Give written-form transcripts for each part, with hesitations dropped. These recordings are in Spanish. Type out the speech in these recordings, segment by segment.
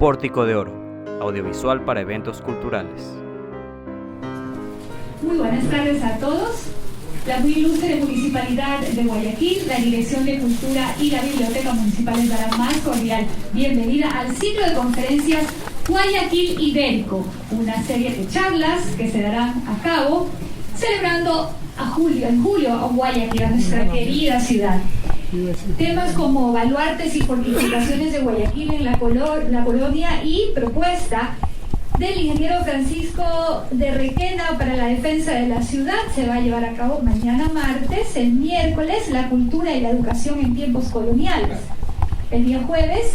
Pórtico de Oro, audiovisual para eventos culturales. Muy buenas tardes a todos. La muy ilustre Municipalidad de Guayaquil, la Dirección de Cultura y la Biblioteca Municipal les dará más cordial bienvenida al ciclo de conferencias Guayaquil Ibérico, una serie de charlas que se darán a cabo celebrando en julio a Guayaquil, a nuestra querida ciudad. Temas como baluartes y fortificaciones de Guayaquil en la colonia y propuesta del ingeniero Francisco de Requena para la defensa de la ciudad se va a llevar a cabo mañana martes. El miércoles, la cultura y la educación en tiempos coloniales. El día jueves,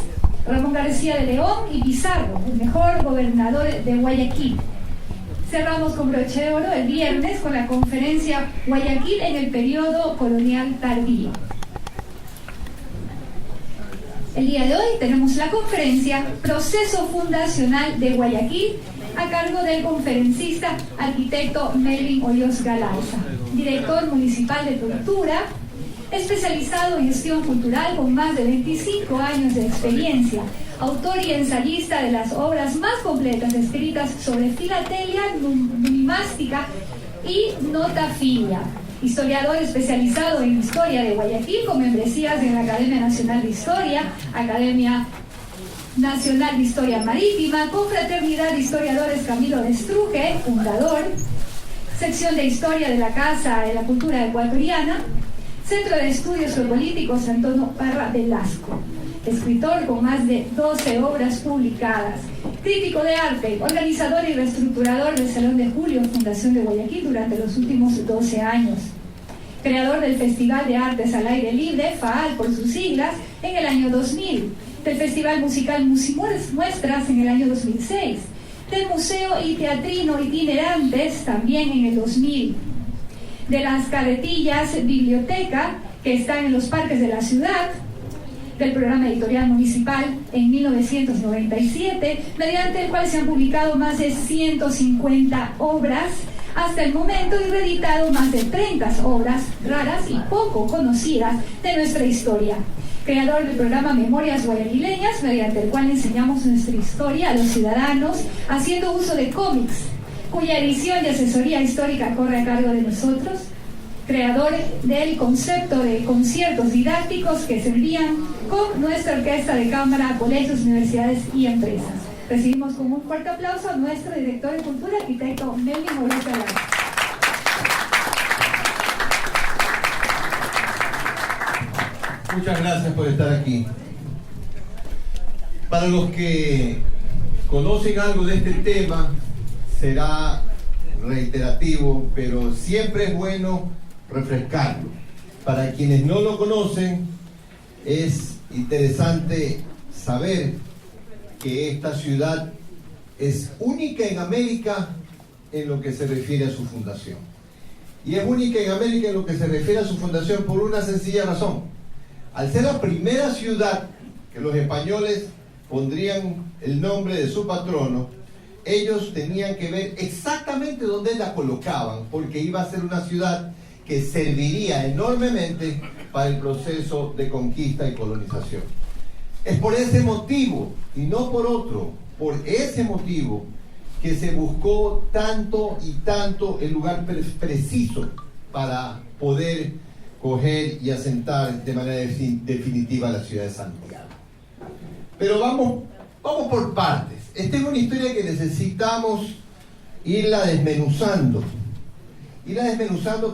Ramón García de León y Pizarro, el mejor gobernador de Guayaquil. Cerramos con broche de oro el viernes con la conferencia Guayaquil en el periodo colonial tardío. El día de hoy tenemos la conferencia Proceso Fundacional de Guayaquil a cargo del conferencista arquitecto Melvin Hoyos Galarza, director municipal de cultura, especializado en gestión cultural con más de 25 años de experiencia, autor y ensayista de las obras más completas escritas sobre filatelia, numismática y notafilia. Historiador especializado en historia de Guayaquil con membresías en la Academia Nacional de Historia, Academia Nacional de Historia Marítima, Confraternidad de Historiadores Camilo de Estruje, fundador, sección de Historia de la Casa de la Cultura Ecuatoriana, Centro de Estudios Geopolíticos Antonio Parra Velasco, escritor con más de 12 obras publicadas, crítico de arte, organizador y reestructurador del Salón de Julio, Fundación de Guayaquil durante los últimos 12 años, creador del Festival de Artes al Aire Libre, FAAL por sus siglas, en el año 2000, del Festival Musical Muestras en el año 2006, del Museo y Teatrino Itinerantes también en el 2000, de las carretillas Biblioteca que están en los parques de la ciudad, del programa editorial municipal en 1997, mediante el cual se han publicado más de 150 obras hasta el momento y reeditado más de 30 obras raras y poco conocidas de nuestra historia. Creador del programa Memorias Guayaquileñas, mediante el cual enseñamos nuestra historia a los ciudadanos, haciendo uso de cómics, cuya edición y asesoría histórica corre a cargo de nosotros. Creador del concepto de conciertos didácticos que se envían con nuestra orquesta de cámara a colegios, universidades y empresas. Recibimos con un fuerte aplauso a nuestro director de cultura, arquitecto Melvin Hoyos Galarza. Muchas gracias por estar aquí. Para los que conocen algo de este tema, será reiterativo, pero siempre es bueno refrescarlo. Para quienes no lo conocen, es interesante saber que esta ciudad es única en América en lo que se refiere a su fundación. Y es única en América en lo que se refiere a su fundación por una sencilla razón. Al ser la primera ciudad que los españoles pondrían el nombre de su patrono, ellos tenían que ver exactamente dónde la colocaban, porque iba a ser una ciudad que serviría enormemente para el proceso de conquista y colonización. Es por ese motivo, y no por otro, por ese motivo, que se buscó tanto y tanto el lugar preciso para poder coger y asentar de manera definitiva la ciudad de Santiago. Pero vamos por partes. Esta es una historia que necesitamos irla desmenuzando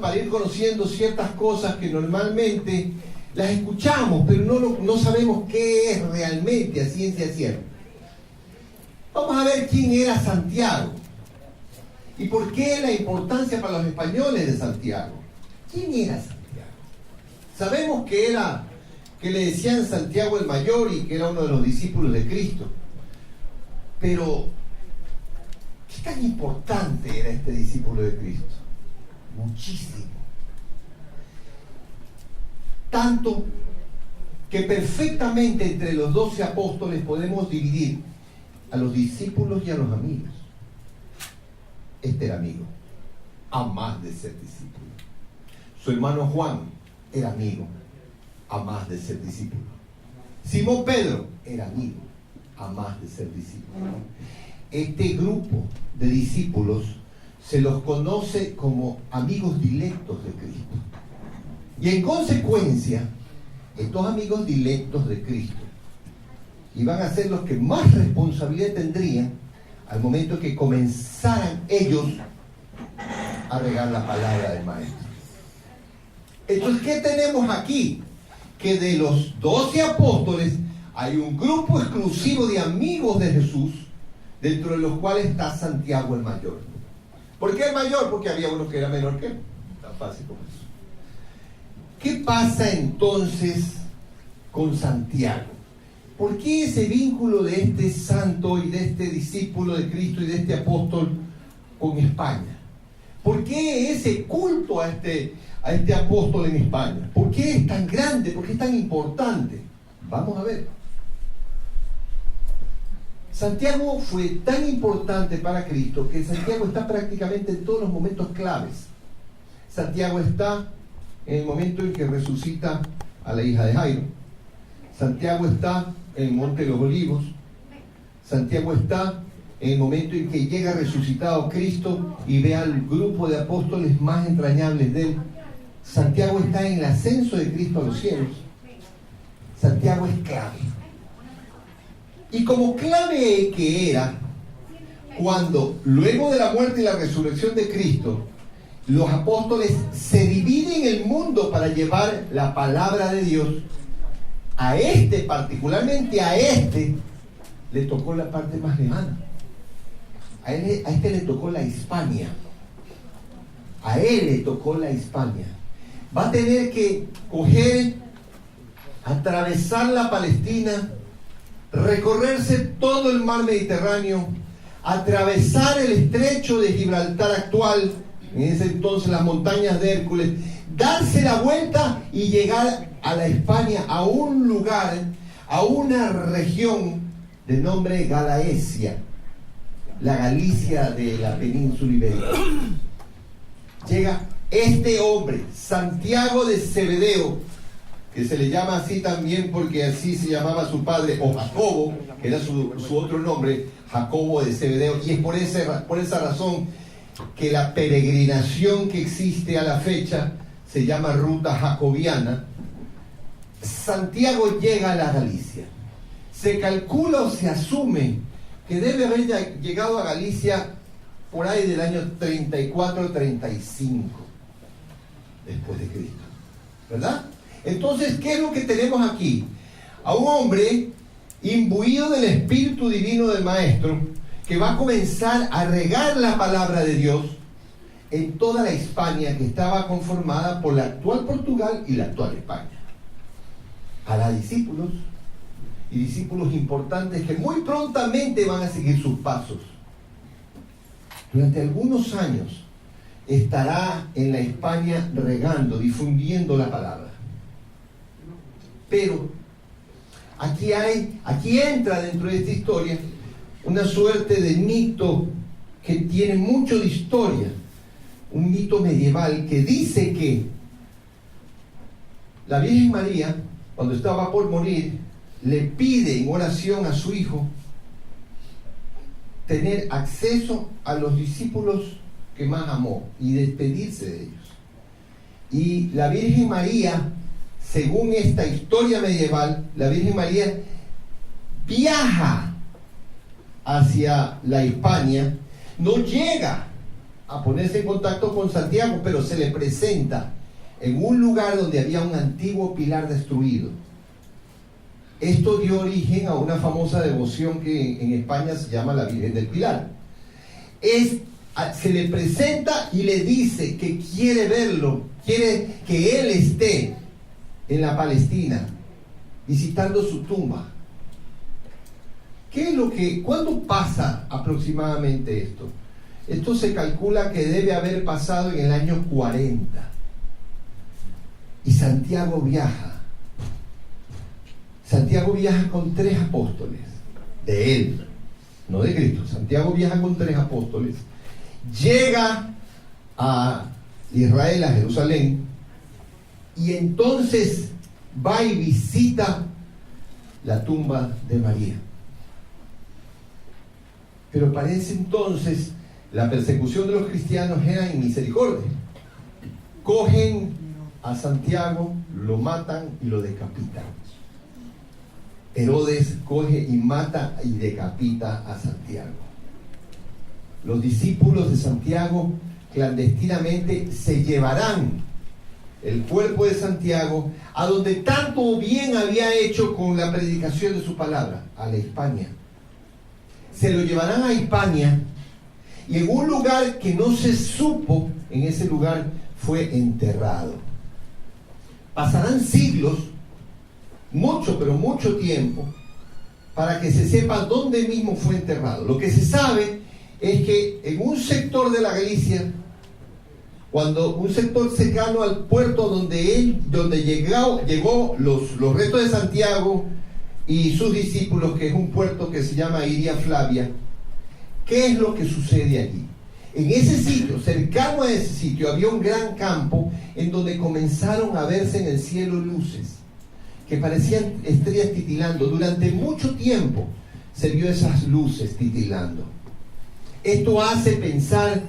para ir conociendo ciertas cosas que normalmente las escuchamos, pero no sabemos qué es realmente a ciencia cierta. Vamos a ver quién era Santiago y por qué la importancia para los españoles de Santiago. ¿Quién era Santiago? Sabemos que le decían Santiago el Mayor y que era uno de los discípulos de Cristo. Pero, ¿qué tan importante era este discípulo de Cristo? Muchísimo. Tanto que perfectamente entre los 12 apóstoles podemos dividir a los discípulos y a los amigos. Este era amigo, a más de ser discípulo. Su hermano Juan era amigo, a más de ser discípulo. Simón Pedro era amigo, jamás de ser discípulos. Este grupo de discípulos se los conoce como amigos directos de Cristo. Y en consecuencia, estos amigos directos de Cristo iban a ser los que más responsabilidad tendrían al momento que comenzaran ellos a regar la palabra del Maestro. Entonces, ¿qué tenemos aquí? Que de los 12 apóstoles hay un grupo exclusivo de amigos de Jesús, dentro de los cuales está Santiago el mayor. ¿Por qué el mayor? Porque había uno que era menor que él. Tan fácil como eso. ¿Qué pasa entonces con Santiago? ¿Por qué ese vínculo de este santo y de este discípulo de Cristo y de este apóstol con España? ¿Por qué ese culto a este apóstol en España? ¿Por qué es tan grande? ¿Por qué es tan importante? Vamos a ver. Santiago fue tan importante para Cristo que Santiago está prácticamente en todos los momentos claves. Santiago está en el momento en que resucita a la hija de Jairo. Santiago está en el Monte de los Olivos. Santiago está en el momento en que llega resucitado Cristo y ve al grupo de apóstoles más entrañables de él. Santiago está en el ascenso de Cristo a los cielos. Santiago es clave. Y como clave que era, cuando luego de la muerte y la resurrección de Cristo, los apóstoles se dividen el mundo para llevar la palabra de Dios, particularmente a le tocó la parte más lejana. A este le tocó la Hispania. A él le tocó la Hispania. Va a tener que atravesar la Palestina, recorrerse todo el mar Mediterráneo, atravesar el estrecho de Gibraltar actual, en ese entonces las montañas de Hércules, darse la vuelta y llegar a la Hispania, a un lugar, a una región de nombre Galaecia, la Galicia de la península ibérica. Llega este hombre, Santiago de Zebedeo, que se le llama así también porque así se llamaba su padre, o Jacobo, que era su otro nombre, Jacobo de Zebedeo, y es por esa razón que la peregrinación que existe a la fecha se llama ruta jacobiana. Santiago llega a la Galicia. Se calcula o se asume que debe haber llegado a Galicia por ahí del año 34-35 después de Cristo, ¿verdad? Entonces, ¿qué es lo que tenemos aquí? A un hombre imbuido del Espíritu Divino del Maestro, que va a comenzar a regar la palabra de Dios en toda la Hispania, que estaba conformada por la actual Portugal y la actual España. Hará discípulos, y discípulos importantes que muy prontamente van a seguir sus pasos. Durante algunos años estará en la Hispania regando, difundiendo la palabra. Pero aquí entra dentro de esta historia una suerte de mito que tiene mucho de historia, un mito medieval que dice que la Virgen María, cuando estaba por morir, le pide en oración a su hijo tener acceso a los discípulos que más amó y despedirse de ellos. Y la Virgen María, según esta historia medieval, la Virgen María viaja hacia la Hispania, no llega a ponerse en contacto con Santiago, pero se le presenta en un lugar donde había un antiguo pilar destruido. Esto dio origen a una famosa devoción que en España se llama la Virgen del Pilar. Se le presenta y le dice que quiere verlo, quiere que él esté en la Palestina, visitando su tumba. ¿Cuándo pasa aproximadamente esto? Esto se calcula que debe haber pasado en el año 40. Y Santiago viaja. Santiago viaja con 3 apóstoles, de él, no de Cristo. Santiago viaja con 3 apóstoles, llega a Israel, a Jerusalén, y entonces va y visita la tumba de María. Pero para ese entonces la persecución de los cristianos era en misericordia. Cogen a Santiago, lo matan y lo decapitan. Herodes coge y mata y decapita a Santiago. Los discípulos de Santiago clandestinamente se llevarán el cuerpo de Santiago a donde tanto bien había hecho con la predicación de su palabra, a la Hispania. Se lo llevarán a Hispania y en un lugar que no se supo, en ese lugar fue enterrado. Pasarán siglos, mucho, pero mucho tiempo, para que se sepa dónde mismo fue enterrado. Lo que se sabe es que en un sector de la Galicia, cuando un sector cercano al puerto donde llegó los restos de Santiago y sus discípulos, que es un puerto que se llama Iria Flavia, ¿qué es lo que sucede allí? En ese sitio, cercano a ese sitio, había un gran campo en donde comenzaron a verse en el cielo luces que parecían estrellas titilando. Durante mucho tiempo se vio esas luces titilando. Esto hace pensar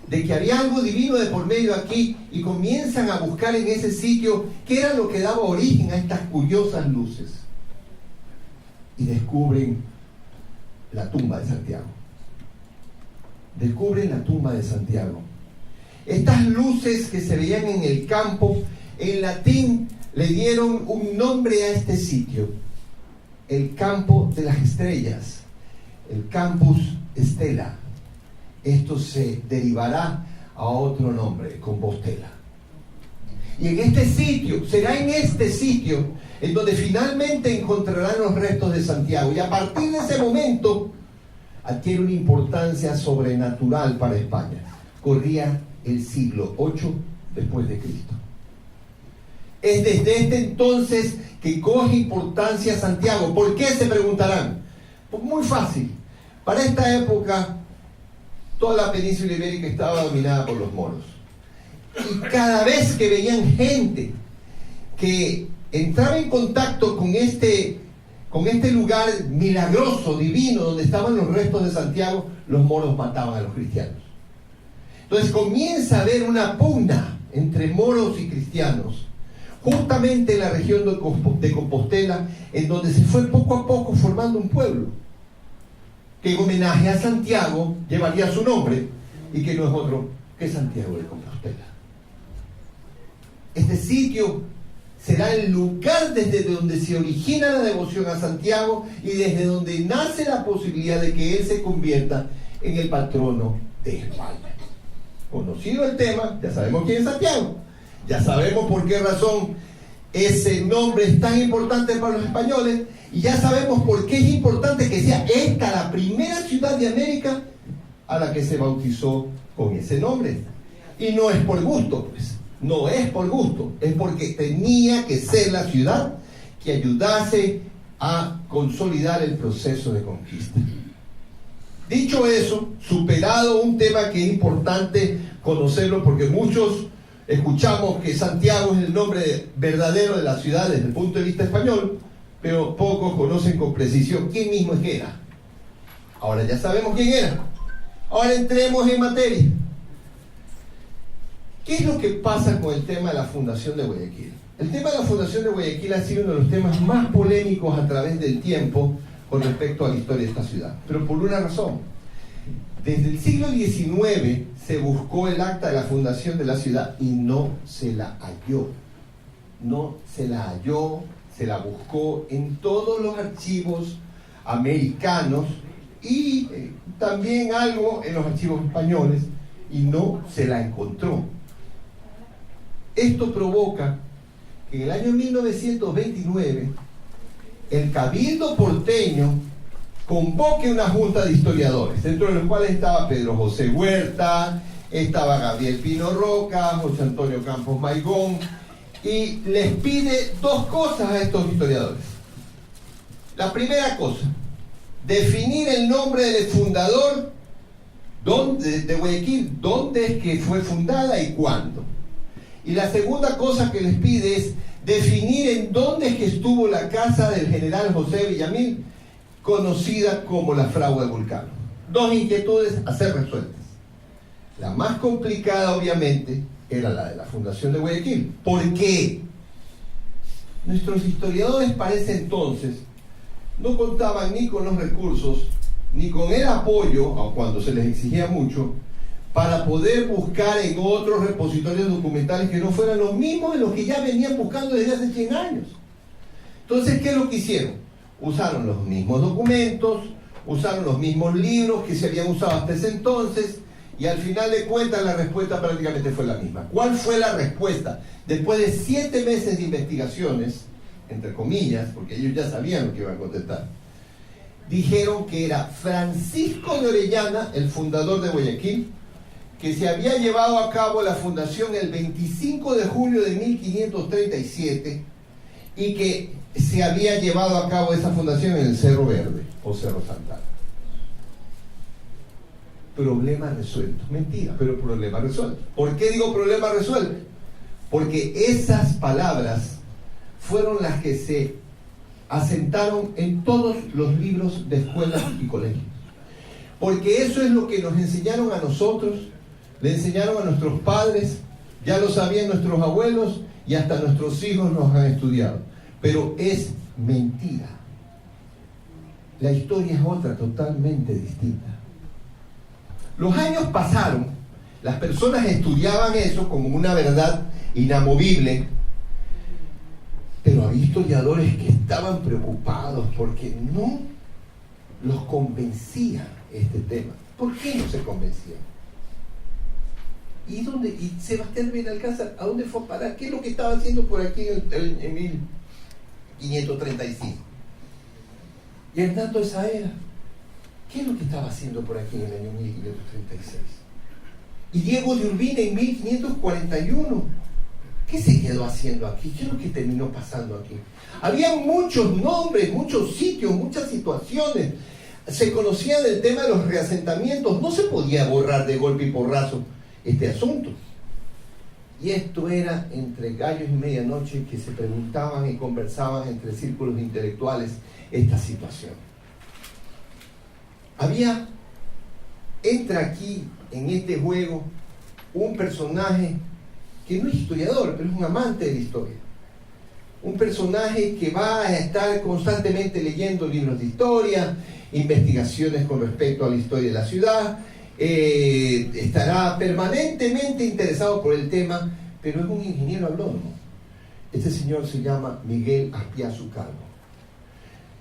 de que había algo divino de por medio aquí, y comienzan a buscar en ese sitio qué era lo que daba origen a estas curiosas luces. Y descubren la tumba de Santiago. Descubren la tumba de Santiago. Estas luces que se veían en el campo, en latín le dieron un nombre a este sitio: el campo de las estrellas, el Campus Stella. Esto se derivará a otro nombre, Compostela. Y en este sitio, será en este sitio en donde finalmente encontrarán los restos de Santiago. Y a partir de ese momento adquiere una importancia sobrenatural para España. Corría el siglo VIII después de Cristo. Es desde este entonces que coge importancia Santiago. ¿Por qué? Se preguntarán. Pues muy fácil. Para esta época, toda la península ibérica estaba dominada por los moros. Y cada vez que veían gente que entraba en contacto con este lugar milagroso, divino, donde estaban los restos de Santiago, los moros mataban a los cristianos. Entonces comienza a haber una pugna entre moros y cristianos, justamente en la región de Compostela, en donde se fue poco a poco formando un pueblo que en homenaje a Santiago llevaría su nombre, y que no es otro que Santiago de Compostela. Este sitio será el lugar desde donde se origina la devoción a Santiago y desde donde nace la posibilidad de que él se convierta en el patrono de España. Conocido el tema, ya sabemos quién es Santiago, ya sabemos por qué razón ese nombre es tan importante para los españoles, y ya sabemos por qué es importante que sea esta la primera ciudad de América a la que se bautizó con ese nombre. Y no es por gusto, pues. No es por gusto, es porque tenía que ser la ciudad que ayudase a consolidar el proceso de conquista. Dicho eso, superado un tema que es importante conocerlo, porque muchos escuchamos que Santiago es el nombre verdadero de la ciudad desde el punto de vista español, pero pocos conocen con precisión quién mismo es que era. Ahora ya sabemos quién era. Ahora entremos en materia. ¿Qué es lo que pasa con el tema de la fundación de Guayaquil? El tema de la fundación de Guayaquil ha sido uno de los temas más polémicos a través del tiempo con respecto a la historia de esta ciudad, pero por una razón. Desde el siglo XIX se buscó el acta de la fundación de la ciudad y no se la halló. No se la halló, se la buscó en todos los archivos americanos y también algo en los archivos españoles, y no se la encontró. Esto provoca que en el año 1929 el Cabildo porteño convoque una junta de historiadores, dentro de los cuales estaba Pedro José Huerta, estaba Gabriel Pino Roca, José Antonio Campos Maigón, y les pide dos cosas a estos historiadores. La primera cosa, definir el nombre del fundador de Guayaquil, dónde es que fue fundada y cuándo. Y la segunda cosa que les pide es definir en dónde es que estuvo la casa del general José Villamil, conocida como la Fragua de Vulcano. dos inquietudes a ser resueltas. La más complicada, obviamente, era la de la fundación de Guayaquil. ¿Por qué? Nuestros historiadores para ese entonces no contaban ni con los recursos, ni con el apoyo, aun cuando se les exigía mucho, para poder buscar en otros repositorios documentales que no fueran los mismos de los que ya venían buscando desde hace 100 años. Entonces, ¿qué es lo que hicieron? Usaron los mismos documentos, usaron los mismos libros que se habían usado hasta ese entonces, y al final de cuentas la respuesta prácticamente fue la misma. ¿Cuál fue la respuesta? Después de 7 meses de investigaciones, entre comillas, porque ellos ya sabían lo que iban a contestar, dijeron que era Francisco de Orellana, el fundador de Guayaquil, que se había llevado a cabo la fundación el 25 de julio de 1537 y que se había llevado a cabo esa fundación en el Cerro Verde o Cerro Santana. Problema resuelto. Mentira, pero problema resuelto. ¿Por qué digo problema resuelto? Porque esas palabras fueron las que se asentaron en todos los libros de escuelas y colegios. Porque eso es lo que nos enseñaron a nosotros, le enseñaron a nuestros padres, ya lo sabían nuestros abuelos y hasta nuestros hijos nos han estudiado. Pero es mentira. La historia es otra, totalmente distinta. Los años pasaron, las personas estudiaban eso como una verdad inamovible, pero había historiadores que estaban preocupados porque no los convencía este tema. ¿Por qué no se convencían? ¿Y Sebastián Benalcázar, a dónde fue a parar? ¿Qué es lo que estaba haciendo por aquí en 1535? Y Hernando de Saavedra, ¿qué es lo que estaba haciendo por aquí en el año 1536? Y Diego de Urbina en 1541, ¿qué se quedó haciendo aquí? ¿Qué es lo que terminó pasando aquí? Había muchos nombres, muchos sitios, muchas situaciones. Se conocía del tema de los reasentamientos. No se podía borrar de golpe y porrazo este asunto. Y esto era entre gallos y medianoche que se preguntaban y conversaban entre círculos intelectuales esta situación. Entra aquí en este juego un personaje que no es historiador, pero es un amante de la historia. Un personaje que va a estar constantemente leyendo libros de historia, investigaciones con respecto a la historia de la ciudad, estará permanentemente interesado por el tema, pero es un ingeniero agrónomo. Este señor se llama Miguel Aspiazu Calvo.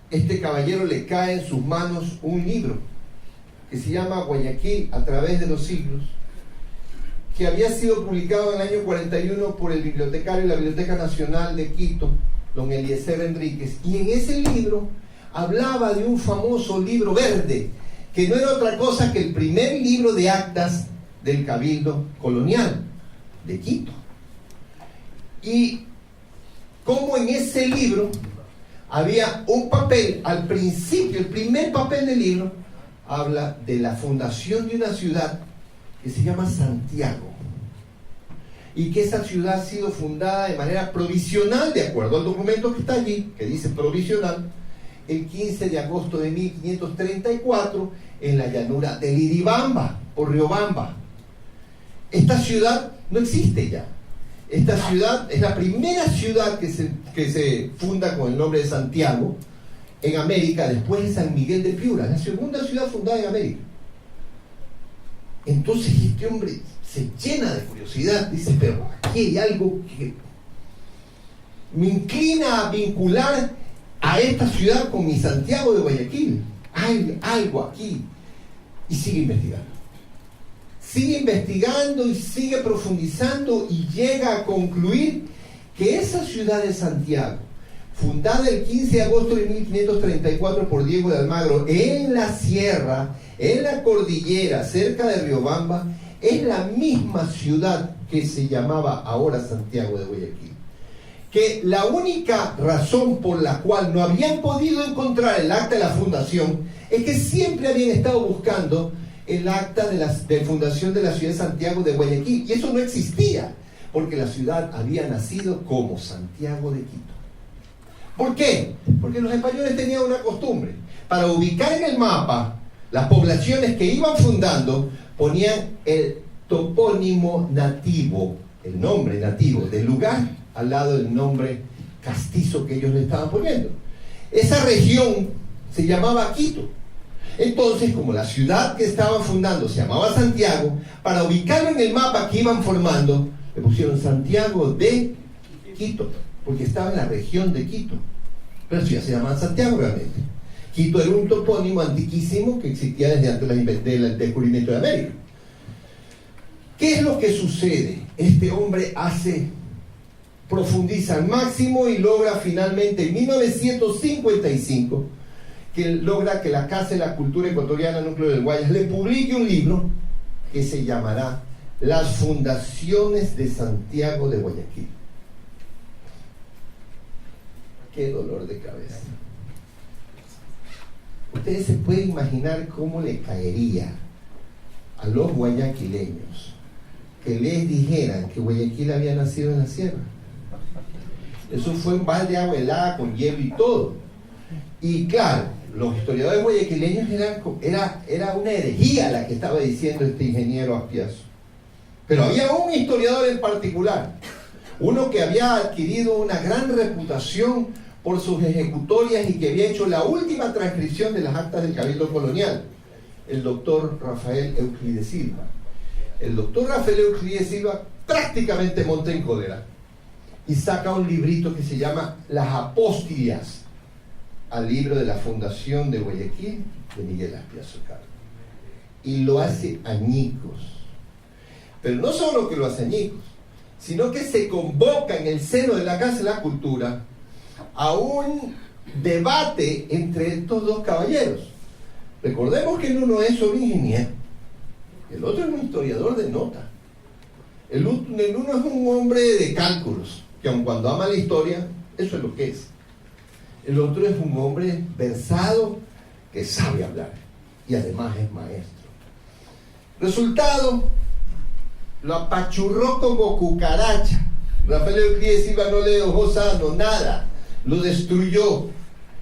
Este caballero le cae en sus manos un libro que se llama Guayaquil a través de los siglos, que había sido publicado en el año 41 por el bibliotecario de la Biblioteca Nacional de Quito, don Eliezer Enríquez, y en ese libro hablaba de un famoso libro verde, que no era otra cosa que el primer libro de actas del Cabildo Colonial de Quito. Y como en ese libro había un papel, al principio, el primer papel del libro, habla de la fundación de una ciudad que se llama Santiago, y que esa ciudad ha sido fundada de manera provisional, de acuerdo al documento que está allí, que dice provisional, el 15 de agosto de 1534, en la llanura de Liribamba, o Riobamba. Esta ciudad no existe ya. Esta ciudad es la primera ciudad que se funda con el nombre de Santiago en América, después de San Miguel de Piura, la segunda ciudad fundada en América. Entonces este hombre se llena de curiosidad, dice, pero aquí hay algo que me inclina a vincular a esta ciudad con mi Santiago de Guayaquil. Hay algo aquí. Y sigue investigando. Sigue investigando y sigue profundizando y llega a concluir que esa ciudad de Santiago, fundada el 15 de agosto de 1534 por Diego de Almagro en la sierra, en la cordillera, cerca de Riobamba, es la misma ciudad que se llamaba ahora Santiago de Guayaquil. Que la única razón por la cual no habían podido encontrar el acta de la fundación es que siempre habían estado buscando el acta de fundación de la ciudad de Santiago de Guayaquil, y eso no existía, porque la ciudad había nacido como Santiago de Quito. ¿Por qué? Porque los españoles tenían una costumbre: para ubicar en el mapa las poblaciones que iban fundando ponían el topónimo nativo, el nombre nativo del lugar, al lado del nombre castizo que ellos le estaban poniendo. Esa región se llamaba Quito. Entonces, como la ciudad que estaban fundando se llamaba Santiago, para ubicarlo en el mapa que iban formando, le pusieron Santiago de Quito, porque estaba en la región de Quito. Pero eso ya se llamaba Santiago realmente. Quito era un topónimo antiquísimo que existía desde antes del descubrimiento de América. ¿Qué es lo que sucede? Este hombre profundiza al máximo y logra finalmente en 1955 que logra que la Casa de la Cultura Ecuatoriana Núcleo del Guayas le publique un libro que se llamará Las Fundaciones de Santiago de Guayaquil. Qué dolor de cabeza. Ustedes se pueden imaginar cómo le caería a los guayaquileños que les dijeran que Guayaquil había nacido en la sierra. Eso fue un balde de agua helada con hielo y todo. Y claro, los historiadores guayaquileños era una herejía la que estaba diciendo este ingeniero Aspiazu. Pero había un historiador en particular, uno que había adquirido una gran reputación por sus ejecutorias y que había hecho la última transcripción de las actas del Cabildo Colonial, el doctor Rafael Euclides Silva. El doctor Rafael Euclides Silva prácticamente monta en cólera y saca un librito que se llama Las Apóstias al libro de la Fundación de Guayaquil de Miguel Aspiazu Cargo, y lo hace añicos. Pero no solo que lo hace añicos, sino que se convoca en el seno de la Casa de la Cultura a un debate entre estos dos caballeros. Recordemos que el uno es un ingeniero, el otro es un historiador de nota. El uno es un hombre de cálculos, que aun cuando ama la historia, eso es lo que es. El otro es un hombre versado que sabe hablar y además es maestro. Resultado, lo apachurró como cucaracha. Rafael Euclides Silva no le dejó sano, nada. Lo destruyó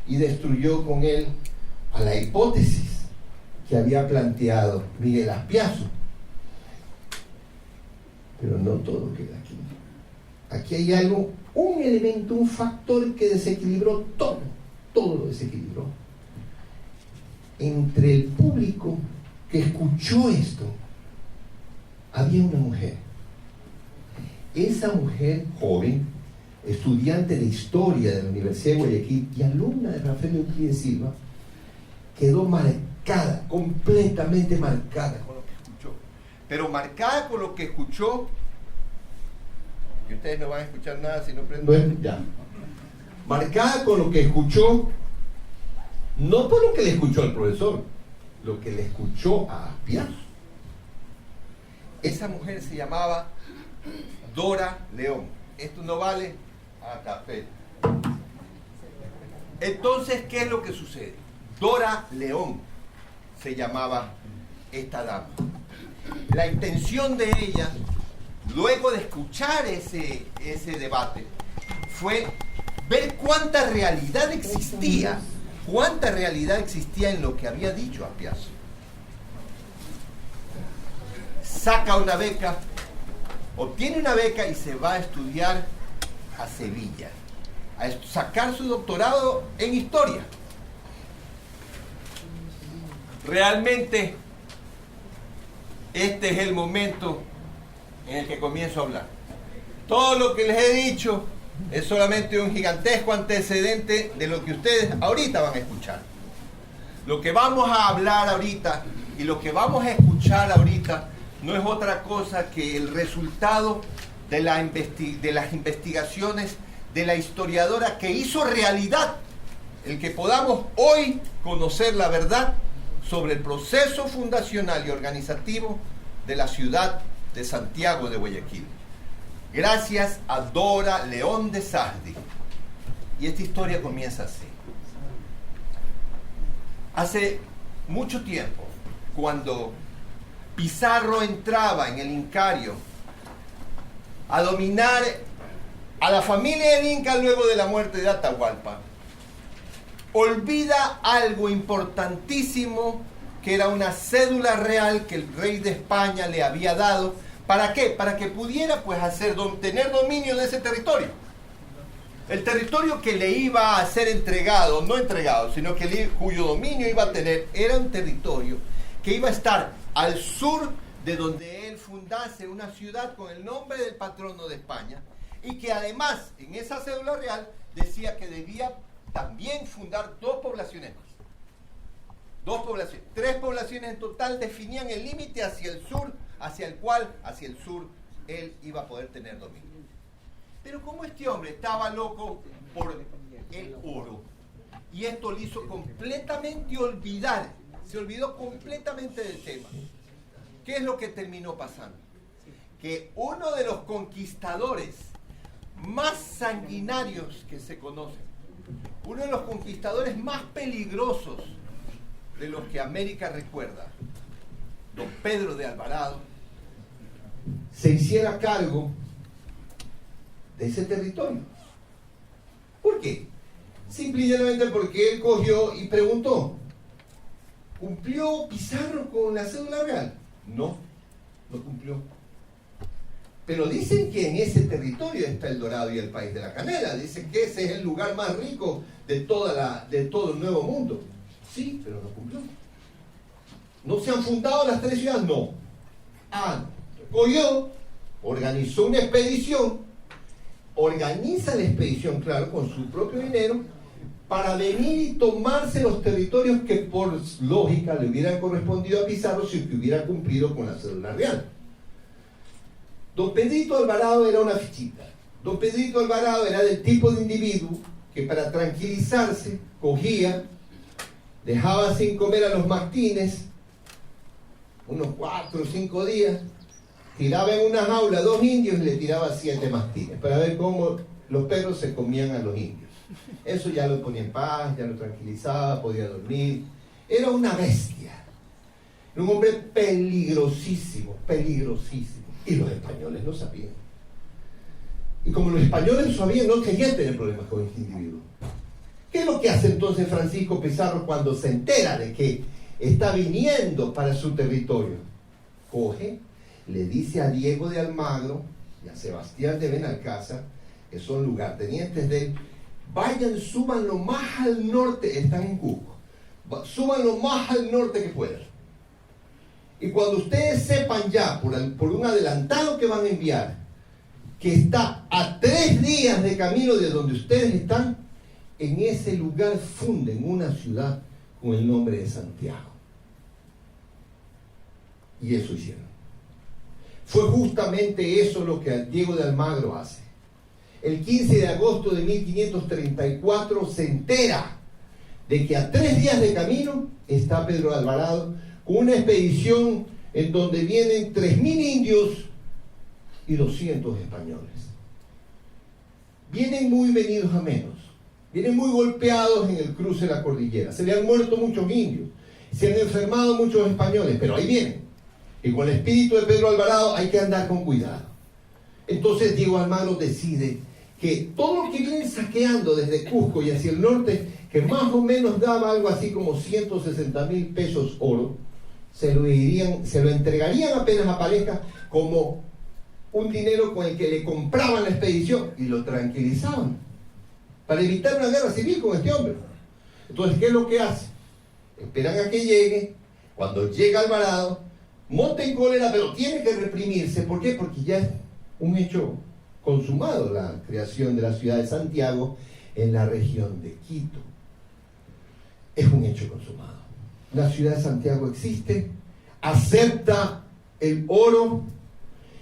y destruyó con él a la hipótesis que había planteado Miguel Aspiazu. Pero no todo queda aquí. Aquí hay algo, un elemento, un factor que desequilibró todo lo desequilibró. Entre el público que escuchó esto, había una mujer. Esa mujer joven, estudiante de historia de la Universidad de Guayaquil y alumna de Rafael Euclides Silva, quedó marcada, completamente marcada con lo que escuchó. Pero marcada con lo que escuchó, y ustedes no van a escuchar nada si no prendo esto, ya. Marcada con lo que escuchó, no por lo que le escuchó al profesor, lo que le escuchó a Aspiazu. Esa mujer se llamaba Dora León. Esto no vale a café. Entonces, ¿qué es lo que sucede? Dora León se llamaba esta dama. La intención de ella, luego de escuchar ese debate, fue ver cuánta realidad existía en lo que había dicho Aspiazu. Saca una beca, obtiene una beca y se va a estudiar a Sevilla, a sacar su doctorado en historia. Realmente este es el momento en el que comienzo a hablar. Todo lo que les he dicho es solamente un gigantesco antecedente de lo que ustedes ahorita van a escuchar. Lo que vamos a hablar ahorita y lo que vamos a escuchar ahorita no es otra cosa que el resultado de las investigaciones de la historiadora que hizo realidad el que podamos hoy conocer la verdad sobre el proceso fundacional y organizativo de la ciudad de Santiago de Guayaquil. Gracias a Dora León de Sardi. Y esta historia comienza así. Hace mucho tiempo, cuando Pizarro entraba en el Incario a dominar a la familia del Inca luego de la muerte de Atahualpa, olvida algo importantísimo que era una cédula real que el rey de España le había dado. ¿Para qué? Para que pudiera pues tener dominio de ese territorio. El territorio que le iba a ser entregado, no entregado, sino cuyo dominio iba a tener, era un territorio que iba a estar al sur de donde él fundase una ciudad con el nombre del patrono de España, y que además en esa cédula real decía que debía también fundar 2 poblaciones más. 2 poblaciones, 3 poblaciones en total definían el límite hacia el sur, hacia el sur él iba a poder tener dominio. Pero como este hombre estaba loco por el oro, y esto le hizo completamente olvidar, se olvidó completamente del tema. ¿Qué es lo que terminó pasando? Que uno de los conquistadores más sanguinarios que se conocen, uno de los conquistadores más peligrosos de los que América recuerda, don Pedro de Alvarado, se hiciera cargo de ese territorio. ¿Por qué? Simplemente porque él cogió y preguntó: ¿cumplió Pizarro con la cédula real? No, no cumplió. Pero dicen que en ese territorio está el Dorado y el país de la canela. Dicen que ese es el lugar más rico de todo el Nuevo Mundo. Sí, pero no cumplió. ¿No se han fundado las 3 ciudades? No. Cogió, organizó una expedición, organiza la expedición, claro, con su propio dinero, para venir y tomarse los territorios que por lógica le hubieran correspondido a Pizarro si hubiera cumplido con la cédula real. Don Pedrito Alvarado era una fichita. Don Pedrito Alvarado era del tipo de individuo que para tranquilizarse cogía, dejaba sin comer a los mastines unos 4 o 5 días, tiraba en una jaula 2 indios y le tiraba 7 mastines para ver cómo los perros se comían a los indios. Eso ya lo ponía en paz, ya lo tranquilizaba, podía dormir. Era una bestia. Era un hombre peligrosísimo, peligrosísimo. Y los españoles lo sabían. Y como los españoles lo sabían, no querían tener problemas con este individuo. ¿Qué es lo que hace entonces Francisco Pizarro cuando se entera de que está viniendo para su territorio? Coge, le dice a Diego de Almagro y a Sebastián de Benalcázar, que son lugartenientes de él: vayan, suban lo más al norte, están en Cusco, suban lo más al norte que puedan. Y cuando ustedes sepan ya, por un adelantado que van a enviar, que está a 3 días de camino de donde ustedes están, en ese lugar funden una ciudad con el nombre de Santiago. Y eso hicieron. Fue justamente eso lo que Diego de Almagro hace. El 15 de agosto de 1534 se entera de que a 3 días de camino está Pedro de Alvarado con una expedición en donde vienen 3.000 indios y 200 españoles. Vienen muy venidos a menos, vienen muy golpeados en el cruce de la cordillera. Se le han muerto muchos indios, se han enfermado muchos españoles, pero ahí vienen. Y con el espíritu de Pedro Alvarado hay que andar con cuidado. Entonces Diego Almagro decide que todo lo que vienen saqueando desde Cusco y hacia el norte, que más o menos daba algo así como 160,000 pesos oro, se lo entregarían apenas aparezca como un dinero con el que le compraban la expedición y lo tranquilizaban para evitar una guerra civil con este hombre. Entonces, ¿qué es lo que hace? Esperan a que llegue. Cuando llega Alvarado, monta en cólera, pero tiene que reprimirse. ¿Por qué? Porque ya es un hecho consumado la creación de la ciudad de Santiago en la región de Quito. Es un hecho consumado. La ciudad de Santiago existe, acepta el oro,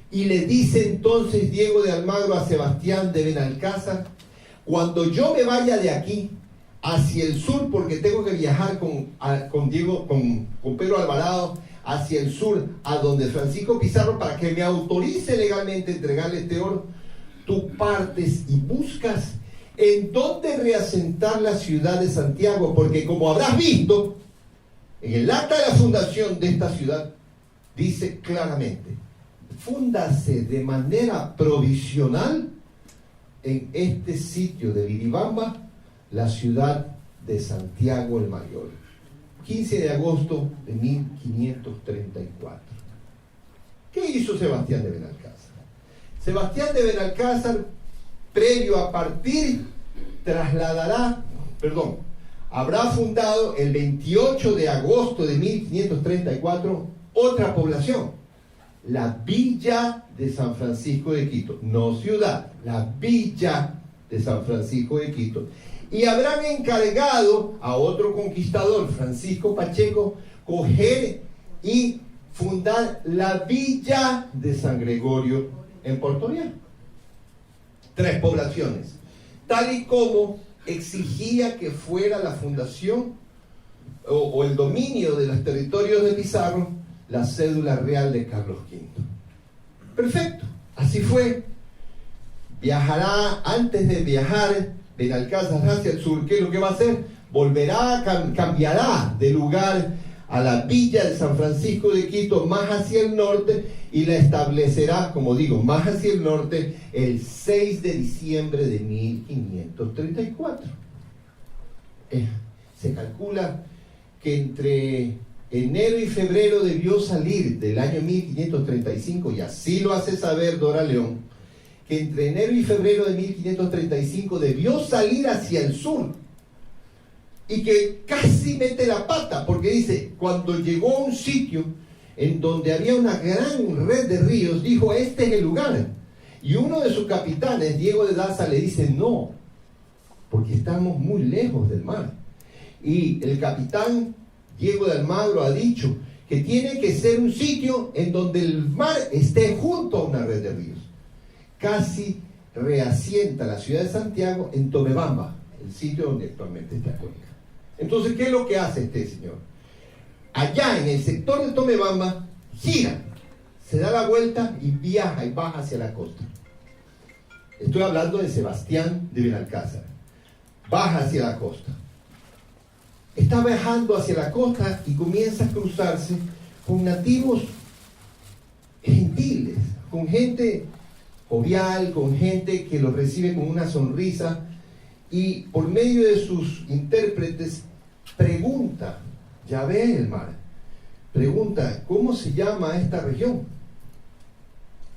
y le dice entonces Diego de Almagro a Sebastián de Benalcázar: cuando yo me vaya de aquí hacia el sur, porque tengo que viajar con Pedro Alvarado hacia el sur, a donde Francisco Pizarro, para que me autorice legalmente entregarle este oro, tú partes y buscas en dónde reasentar la ciudad de Santiago, porque como habrás visto, en el acta de la fundación de esta ciudad, dice claramente: fúndase de manera provisional en este sitio de Liribamba la ciudad de Santiago el Mayor. 15 de agosto de 1534. ¿Qué hizo Sebastián de Benalcázar? Sebastián de Benalcázar, previo a partir, habrá fundado el 28 de agosto de 1534 otra población, la Villa de San Francisco de Quito, no ciudad, la Villa de San Francisco de Quito. Y habrán encargado a otro conquistador, Francisco Pacheco, coger y fundar la Villa de San Gregorio en Puerto Rico. 3 poblaciones, tal y como exigía que fuera la fundación o el dominio de los territorios de Pizarro, la cédula real de Carlos V. Perfecto, así fue. Viajará, antes de viajar Benalcázar hacia el sur, ¿qué es lo que va a hacer? Cambiará de lugar a la Villa de San Francisco de Quito, más hacia el norte, y la establecerá, como digo, más hacia el norte, el 6 de diciembre de 1534. Se calcula que entre enero y febrero debió salir del año 1535, y así lo hace saber Dora León, que entre enero y febrero de 1535 debió salir hacia el sur, y que casi mete la pata, porque dice, cuando llegó a un sitio en donde había una gran red de ríos, dijo, este es el lugar. Y uno de sus capitanes, Diego de Daza, le dice, no, porque estamos muy lejos del mar. Y el capitán Diego de Almagro ha dicho que tiene que ser un sitio en donde el mar esté junto a una red de ríos. Casi reasienta la ciudad de Santiago en Tomebamba, el sitio donde actualmente está Cuenca. Entonces, ¿qué es lo que hace este señor? Allá en el sector de Tomebamba, gira, se da la vuelta y viaja y baja hacia la costa. Estoy hablando de Sebastián de Benalcázar. Baja hacia la costa. Está viajando hacia la costa y comienza a cruzarse con nativos gentiles, con gente jovial, con gente que los recibe con una sonrisa, y por medio de sus intérpretes pregunta, ya ve el mar, pregunta, ¿cómo se llama esta región?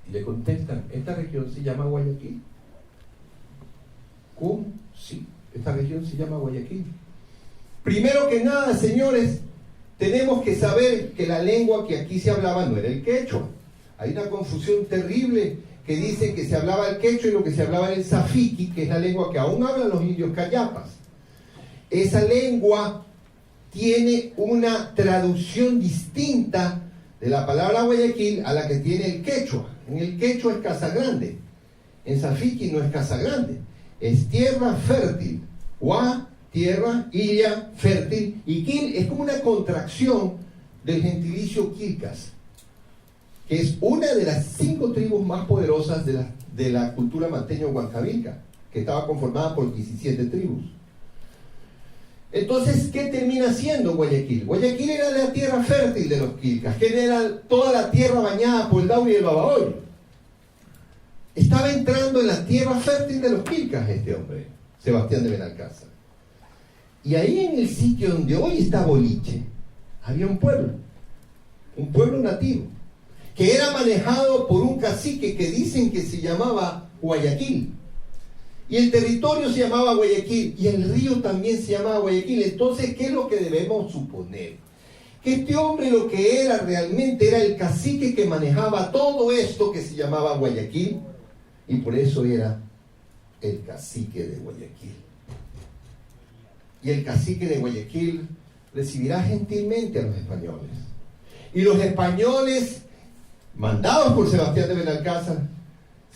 Y le contestan, esta región se llama Guayaquil. ¿Cómo? Sí, esta región se llama Guayaquil. Primero que nada, señores, tenemos que saber que la lengua que aquí se hablaba no era el quechua. Hay una confusión terrible que dice que se hablaba el quechua y lo que se hablaba era el safiqui, que es la lengua que aún hablan los indios cayapas. Esa lengua tiene una traducción distinta de la palabra Guayaquil a la que tiene el quechua. En el quechua es casa grande, en safiqui no es casa grande, es tierra fértil. Gua, tierra, illa, fértil, y quil es como una contracción del gentilicio quilcas, que es una de las 5 tribus más poderosas de la cultura manteño-huancavilca, que estaba conformada por 17 tribus. Entonces, ¿qué termina siendo Guayaquil? Guayaquil era la tierra fértil de los quilcas, que era toda la tierra bañada por el Dauri y el Babahoyo. Estaba entrando en la tierra fértil de los quilcas este hombre, Sebastián de Benalcázar. Y ahí en el sitio donde hoy está Boliche, había un pueblo nativo, que era manejado por un cacique que dicen que se llamaba Guayaquil. Y el territorio se llamaba Guayaquil, y el río también se llamaba Guayaquil. Entonces, ¿qué es lo que debemos suponer? Que este hombre lo que era realmente era el cacique que manejaba todo esto que se llamaba Guayaquil, y por eso era el cacique de Guayaquil. Y el cacique de Guayaquil recibirá gentilmente a los españoles. Y los españoles, mandados por Sebastián de Benalcázar,